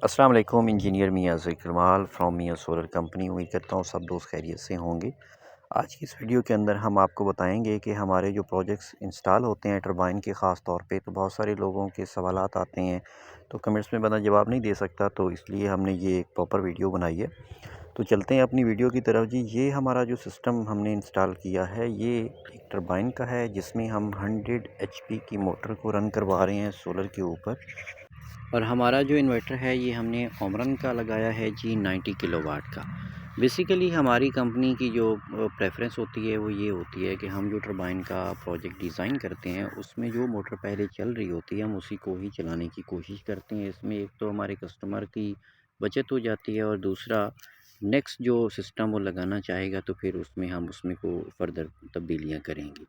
अस्सलाम वालेकुम। Engineer Mian Zikarmal from Mian solar company. उम्मीद करता हूँ सब दोस्त खैरियत से होंगे। आज की इस वीडियो के अंदर हम आपको बताएंगे कि हमारे जो प्रोजेक्ट्स इंस्टॉल होते हैं टरबाइन के ख़ास तौर पे, तो बहुत सारे लोगों के सवालात आते हैं, तो कमेंट्स में बंदा जवाब नहीं दे सकता, तो इसलिए हमने ये एक प्रॉपर वीडियो बनाई है। तो चलते हैं अपनी वीडियो की तरफ जी। ये हमारा जो सिस्टम हमने इंस्टॉल किया है, ये एक टरबाइन का है जिसमें हम 100 HP की मोटर को रन करवा रहे हैं सोलर के ऊपर। और हमारा जो इन्वर्टर है ये हमने ओमरन का लगाया है जी, 90 किलोवाट का। बेसिकली हमारी कंपनी की जो प्रेफरेंस होती है वो ये होती है कि हम जो टरबाइन का प्रोजेक्ट डिज़ाइन करते हैं उसमें जो मोटर पहले चल रही होती है हम उसी को ही चलाने की कोशिश करते हैं। इसमें एक तो हमारे कस्टमर की बचत हो जाती है, और दूसरा नेक्स्ट जो सिस्टम वो लगाना चाहेगा तो फिर उसमें को फ़र्दर तब्दीलियाँ करेंगे।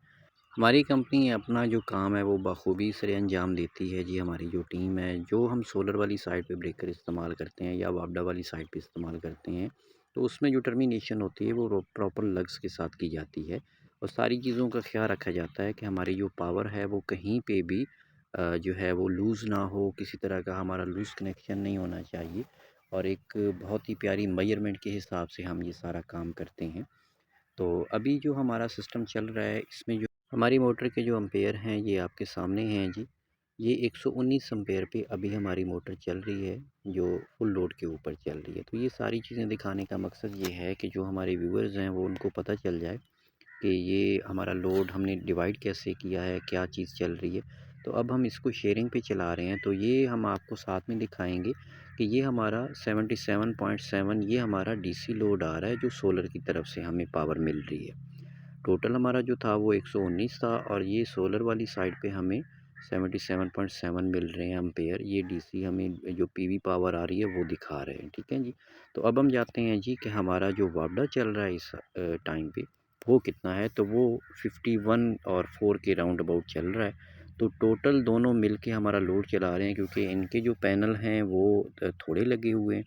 हमारी कंपनी अपना जो काम है वो बखूबी से अंजाम देती है जी। हमारी जो टीम है, जो हम सोलर वाली साइड पे ब्रेकर इस्तेमाल करते हैं या वापडा वाली साइड पे इस्तेमाल करते हैं, तो उसमें जो टर्मिनेशन होती है वो प्रॉपर लग्स के साथ की जाती है, और सारी चीज़ों का ख्याल रखा जाता है कि हमारी जो पावर है वो कहीं पे भी जो है वो लूज़ ना हो, किसी तरह का हमारा लूज़ कनेक्शन नहीं होना चाहिए। और एक बहुत ही प्यारी मेजरमेंट के हिसाब से हम ये सारा काम करते हैं। तो अभी जो हमारा सिस्टम चल रहा है इसमें जो हमारी मोटर के जो एम्पेयर हैं ये आपके सामने हैं जी। ये 119 एम्पेयर पे अभी हमारी मोटर चल रही है, जो फुल लोड के ऊपर चल रही है। तो ये सारी चीज़ें दिखाने का मकसद ये है कि जो हमारे व्यूअर्स हैं वो उनको पता चल जाए कि ये हमारा लोड हमने डिवाइड कैसे किया है, क्या चीज़ चल रही है। तो अब हम इसको शेयरिंग पे चला रहे हैं, तो ये हम आपको साथ में दिखाएंगे कि ये हमारा 77.7 ये हमारा डीसी लोड आ रहा है जो सोलर की तरफ से हमें पावर मिल रही है। टोटल हमारा जो था वो 119 था, और ये सोलर वाली साइड पे हमें 77.7 मिल रहे हैं एम्पेयर। ये डीसी हमें जो पीवी पावर आ रही है वो दिखा रहे हैं, ठीक है जी। तो अब हम जाते हैं जी कि हमारा जो वापडा चल रहा है इस टाइम पे वो कितना है, तो वो 51 और 4 के राउंड अबाउट चल रहा है। तो टोटल दोनों मिल के हमारा लोड चला रहे हैं, क्योंकि इनके जो पैनल हैं वो थोड़े लगे हुए हैं,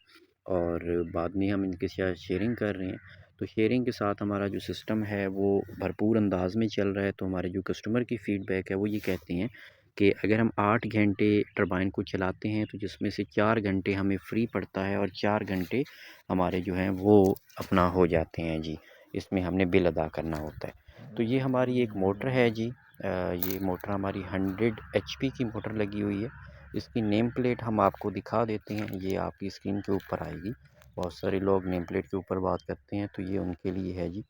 और बाद में हम इनके साथ शेयरिंग कर रहे हैं। तो शेयरिंग के साथ हमारा जो सिस्टम है वो भरपूर अंदाज में चल रहा है। तो हमारे जो कस्टमर की फ़ीडबैक है वो ये कहते हैं कि अगर हम 8 घंटे टरबाइन को चलाते हैं तो जिसमें से 4 घंटे हमें फ्री पड़ता है, और 4 घंटे हमारे जो हैं वो अपना हो जाते हैं जी, इसमें हमने बिल अदा करना होता है। तो ये हमारी एक मोटर है जी। ये मोटर हमारी 100 HP की मोटर लगी हुई है। इसकी नेम प्लेट हम आपको दिखा देते हैं, ये आपकी स्क्रीन के ऊपर आएगी। बहुत सारे लोग नेम प्लेट के ऊपर बात करते हैं, तो ये उनके लिए है जी।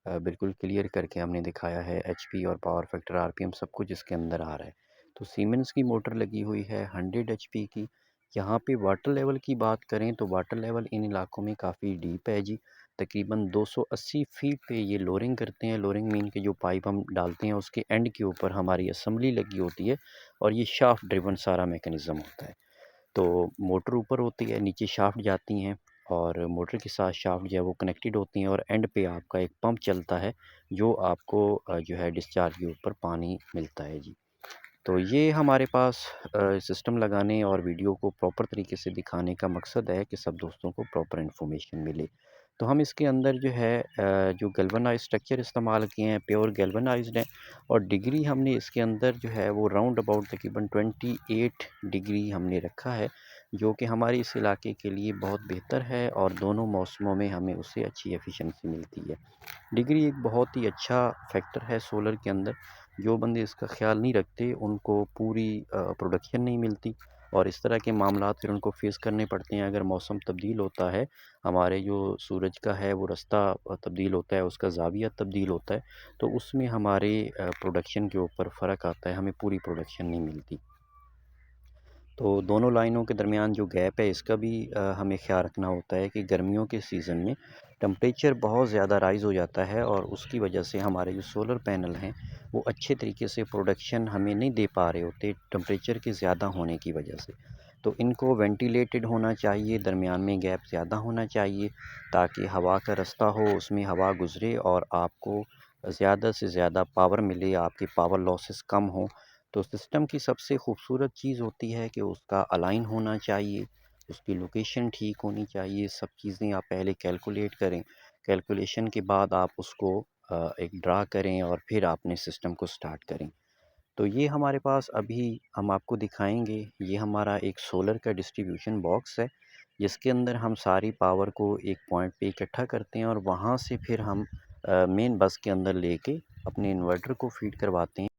बिल्कुल क्लियर करके हमने दिखाया है, एचपी और पावर फैक्टर आरपीएम सब कुछ इसके अंदर आ रहा है। तो सीमेंस की मोटर लगी हुई है 100 एचपी की। यहाँ पे वाटर लेवल की बात करें तो वाटर लेवल इन इलाकों में काफ़ी डीप है जी। तकरीबन 280 फीट पे ये लोरिंग करते हैं। लोरिंग मीन के जो पाइप हम डालते हैं उसके एंड के ऊपर हमारी असम्बली लगी होती है, और ये शाफ्ट ड्रिवन सारा मैकेनिज़्म होता है। तो मोटर ऊपर होती है, नीचे शाफ्ट जाती हैं, और मोटर के साथ शाफ्ट जो है वो कनेक्टेड होती हैं, और एंड पे आपका एक पंप चलता है जो आपको जो है डिस्चार्ज के ऊपर पानी मिलता है जी। तो ये हमारे पास सिस्टम लगाने और वीडियो को प्रॉपर तरीके से दिखाने का मकसद है कि सब दोस्तों को प्रॉपर इन्फॉर्मेशन मिले। तो हम इसके अंदर जो है जो गैल्वेनाइज्ड स्ट्रक्चर इस्तेमाल किए हैं, प्योर गैल्वेनाइज्ड हैं, और डिग्री हमने इसके अंदर जो है वो राउंड अबाउट तकरीबन 28 डिग्री हमने रखा है, जो कि हमारे इस इलाके के लिए बहुत बेहतर है, और दोनों मौसमों में हमें उससे अच्छी एफिशिएंसी मिलती है। डिग्री एक बहुत ही अच्छा फैक्टर है सोलर के अंदर। जो बंदे इसका ख़्याल नहीं रखते उनको पूरी प्रोडक्शन नहीं मिलती, और इस तरह के मामलात फिर उनको फ़ेस करने पड़ते हैं। अगर मौसम तब्दील होता है, हमारे जो सूरज का है वो रास्ता तब्दील होता है, उसका ज़ाविया तब्दील होता है, तो उसमें हमारे प्रोडक्शन के ऊपर फ़र्क आता है, हमें पूरी प्रोडक्शन नहीं मिलती। तो दोनों लाइनों के दरमियान जो गैप है इसका भी हमें ख़्याल रखना होता है कि गर्मियों के सीज़न में टेम्परेचर बहुत ज़्यादा राइज़ हो जाता है, और उसकी वजह से हमारे जो सोलर पैनल हैं वो अच्छे तरीके से प्रोडक्शन हमें नहीं दे पा रहे होते टेम्परेचर के ज़्यादा होने की वजह से। तो इनको वेंटिलेटेड होना चाहिए, दरमियान में गैप ज़्यादा होना चाहिए, ताकि हवा का रास्ता हो, उसमें हवा गुज़रे और आपको ज़्यादा से ज़्यादा पावर मिले, आपके पावर लॉसेस कम हों। तो सिस्टम की सबसे खूबसूरत चीज़ होती है कि उसका अलाइन होना चाहिए, उसकी लोकेशन ठीक होनी चाहिए, सब चीज़ें आप पहले कैलकुलेट करें। कैलकुलेशन के बाद आप उसको एक ड्रा करें, और फिर आपने सिस्टम को स्टार्ट करें। तो ये हमारे पास अभी हम आपको दिखाएंगे, ये हमारा एक सोलर का डिस्ट्रीब्यूशन बॉक्स है, जिसके अंदर हम सारी पावर को एक पॉइंट पे इकट्ठा करते हैं और वहाँ से फिर हम मेन बस के अंदर लेके अपने इन्वर्टर को फीड करवाते हैं।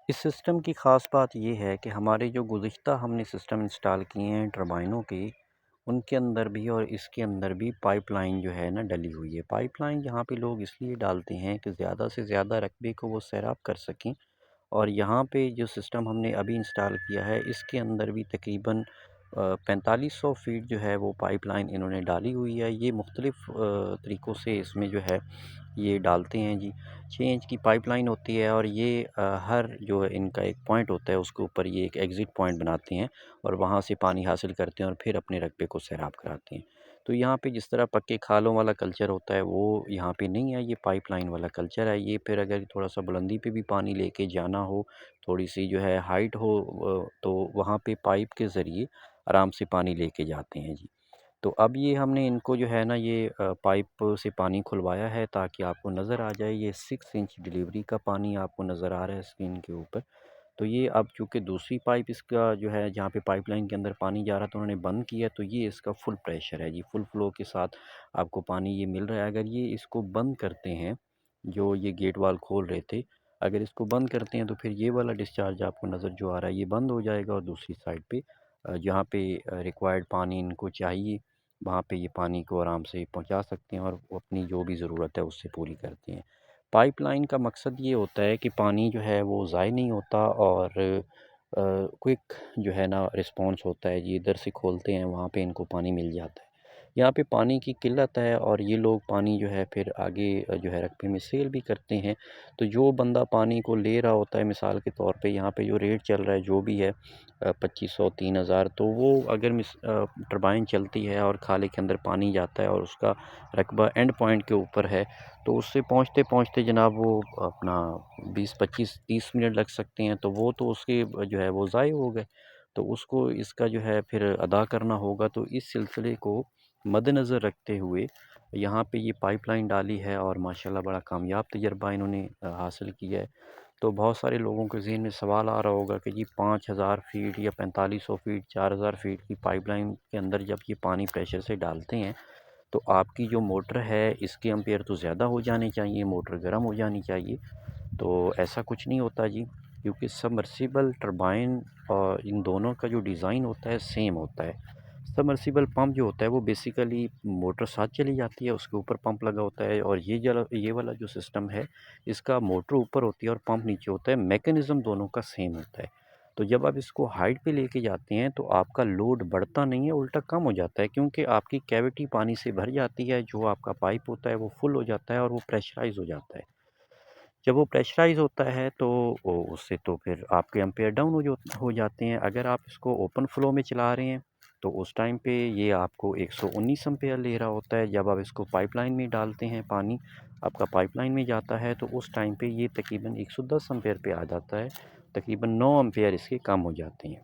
इस सिस्टम की ख़ास बात ये है कि हमारे जो गुज़िश्ता हमने सिस्टम इंस्टॉल किए हैं टरबाइनों के, उनके अंदर भी और इसके अंदर भी पाइपलाइन जो है ना डली हुई है। पाइपलाइन यहाँ पे लोग इसलिए डालते हैं कि ज़्यादा से ज़्यादा रकबे को वो सैराब कर सकें। और यहाँ पे जो सिस्टम हमने अभी इंस्टॉल किया है, इसके अंदर भी तकरीबन 4500 फीट जो है वो पाइपलाइन इन्होंने डाली हुई है। ये मुख्तलिफ़ तरीक़ों से इसमें जो है ये डालते हैं जी। 6 इंच की पाइपलाइन होती है और ये हर जो है इनका एक पॉइंट होता है, उसके ऊपर ये एक एग्ज़िट पॉइंट बनाते हैं और वहाँ से पानी हासिल करते हैं और फिर अपने रकबे को सैराब कराते हैं। तो यहाँ पे जिस तरह पक्के खालों वाला कल्चर होता है, वो यहाँ पे नहीं है, ये पाइपलाइन वाला कल्चर है। ये फिर अगर थोड़ा-सा बुलंदी पे भी पानी लेके जाना हो, थोड़ी-सी जो है हाइट हो तो वहाँ पे पाइप के ज़रिए आराम से पानी लेके जाते हैं जी। तो अब ये हमने इनको जो है ना ये पाइप से पानी खुलवाया है ताकि आपको नज़र आ जाए। ये 6 इंच डिलीवरी का पानी आपको नज़र आ रहा है स्क्रीन के ऊपर। तो ये अब चूँकि दूसरी पाइप इसका जो है जहाँ पे पाइपलाइन के अंदर पानी जा रहा था उन्होंने बंद किया, तो ये इसका फुल प्रेशर है जी, फुल फ्लो के साथ आपको पानी ये मिल रहा है। अगर ये इसको बंद करते हैं, जो ये गेट वाल्व खोल रहे थे, अगर इसको बंद करते हैं तो फिर ये वाला डिस्चार्ज आपको नज़र जो आ रहा है ये बंद हो जाएगा और दूसरी साइड पे जहाँ पे रिक्वायर्ड पानी इनको चाहिए, वहाँ पे ये पानी को आराम से पहुँचा सकते हैं और वो अपनी जो भी ज़रूरत है उससे पूरी करते हैं। पाइपलाइन का मकसद ये होता है कि पानी जो है वो ज़ाय नहीं होता और क्विक जो है ना रिस्पॉन्स होता है जी। इधर से खोलते हैं वहाँ पे इनको पानी मिल जाता है। यहाँ पे पानी की किल्लत है और ये लोग पानी जो है फिर आगे जो है रकबे में सेल भी करते हैं। तो जो बंदा पानी को ले रहा होता है, मिसाल के तौर पे यहाँ पे जो रेट चल रहा है जो भी है 2500 3000, तो वो अगर टरबाइन चलती है और खाले के अंदर पानी जाता है और उसका रकबा एंड पॉइंट के ऊपर है, तो उससे पहुँचते-पहुँचते जनाब वो अपना 20 25 30 मिनट लग सकते हैं, तो वो तो उसके जो है वो ज़ाय हो गए। तो उसको इसका जो है फिर अदा करना होगा। तो इस सिलसिले को मद्देनज़र रखते हुए यहाँ पे ये पाइपलाइन डाली है और माशाल्लाह बड़ा कामयाब तजर्बा इन्होंने हासिल किया है। तो बहुत सारे लोगों के ज़हन में सवाल आ रहा होगा कि जी 5000 फीट या 4500 फीट, 4000 फीट की पाइपलाइन के अंदर जब ये पानी प्रेशर से डालते हैं, तो आपकी जो मोटर है इसके एम्पेयर तो ज़्यादा हो जाने चाहिए, मोटर गर्म हो जानी चाहिए। तो ऐसा कुछ नहीं होता जी, क्योंकि सबमर्सिबल टरबाइन और इन दोनों का जो डिज़ाइन होता है सेम होता है। सबमर्सिबल पंप जो होता है वो बेसिकली मोटर साथ चली जाती है, उसके ऊपर पंप लगा होता है, और ये वाला जो सिस्टम है इसका मोटर ऊपर होती है और पंप नीचे होता है। मैकेनिज़्म दोनों का सेम होता है। तो जब आप इसको हाइट पे लेके जाते हैं तो आपका लोड बढ़ता नहीं है, उल्टा कम हो जाता है, क्योंकि आपकी कैविटी पानी से भर जाती है। जो आपका पाइप होता है वो फुल हो जाता है और वो प्रेशराइज़ हो जाता है। जब वो प्रेशराइज़ होता है तो उससे तो फिर आपके एम्पेयर डाउन हो जाते हैं। अगर आप इसको ओपन फ्लो में चला रहे हैं तो उस टाइम पे ये आपको 119 एम्पेयर ले रहा होता है। जब आप इसको पाइपलाइन में डालते हैं, पानी आपका पाइपलाइन में जाता है, तो उस टाइम पे ये तकरीबन 110 एम्पेयर पे आ जाता है। तकरीबन 9 एम्पेयर इसके कम हो जाते हैं।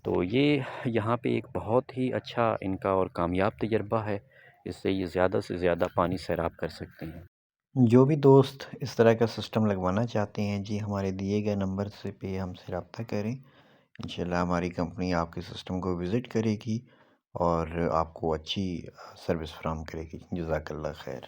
तो ये यहाँ पे एक बहुत ही अच्छा इनका और कामयाब तजर्बा है। इससे ये ज़्यादा से ज़्यादा पानी सैराब कर सकते हैं। जो भी दोस्त इस तरह का सिस्टम लगवाना चाहते हैं जी, हमारे दिए गए नंबर से पे हमसे रब्ता करें। इंशाल्लाह हमारी कंपनी आपके सिस्टम को विज़िट करेगी और आपको अच्छी सर्विस फ़राहम करेगी। जज़ाकल्लाह खैर।